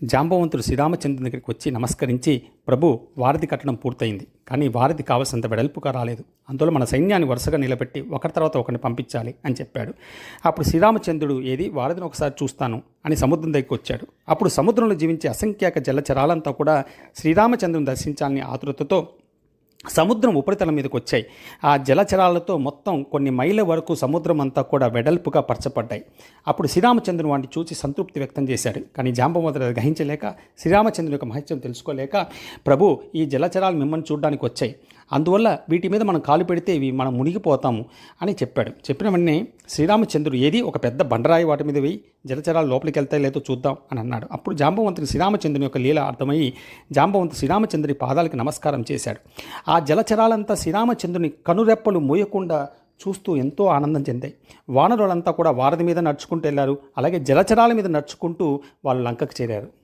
జాంబవంతుడు శ్రీరామచంద్రుని దగ్గరికి వచ్చి నమస్కరించి, ప్రభు, వారధి కట్టడం పూర్తయింది, కానీ వారధి కావలసినంత వెడల్పుగా రాలేదు. అందులో మన సైన్యాన్ని వరుసగా నిలబెట్టి ఒకరి తర్వాత ఒకరిని పంపించాలి అని చెప్పాడు. అప్పుడు శ్రీరామచంద్రుడు, ఏది వారధిని ఒకసారి చూస్తాను అని సముద్రం దగ్గరికి వచ్చాడు. అప్పుడు సముద్రంలో జీవించే అసంఖ్యాక జలచరాలంతా కూడా శ్రీరామచంద్రుని దర్శించాలని ఆతురతతో సముద్రం ఉపరితలం మీదకి వచ్చాయి. ఆ జలచరాలతో మొత్తం కొన్ని మైళ్ళ వరకు సముద్రం అంతా కూడా వెడల్పుగా పరచబడ్డాయి. అప్పుడు శ్రీరామచంద్రుని వాటిని చూసి సంతృప్తి వ్యక్తం చేశాడు. కానీ జాంబవంతుడు గ్రహించలేక, శ్రీరామచంద్రుని యొక్క మహత్యం తెలుసుకోలేక, ప్రభు, ఈ జలచరాలు మిమ్మల్ని చూడడానికి వచ్చాయి, అందువల్ల వీటి మీద మనం కాలు పెడితే ఇవి మనం మునిగిపోతాము అని చెప్పాడు. చెప్పిన వెంటనే శ్రీరామచంద్రుడు, ఏది ఒక పెద్ద బండరాయి వాటి మీద వేయి, జలచరాలు లోపలికి వెళ్తాయి లేదో చూద్దాం అని అన్నాడు. అప్పుడు జాంబవంతుని శ్రీరామచంద్రుని యొక్క లీల అర్థమయ్యి జాంబవంతుడు శ్రీరామచంద్రుని పాదాలకి నమస్కారం చేశాడు. ఆ జలచరాలంతా శ్రీరామచంద్రుని కనురెప్పలు మోయకుండా చూస్తూ ఎంతో ఆనందం చెందాయి. వానరులంతా కూడా వారధి మీద నడుచుకుంటూ వెళ్ళారు. అలాగే జలచరాల మీద నడుచుకుంటూ వాళ్ళు లంకకు చేరారు.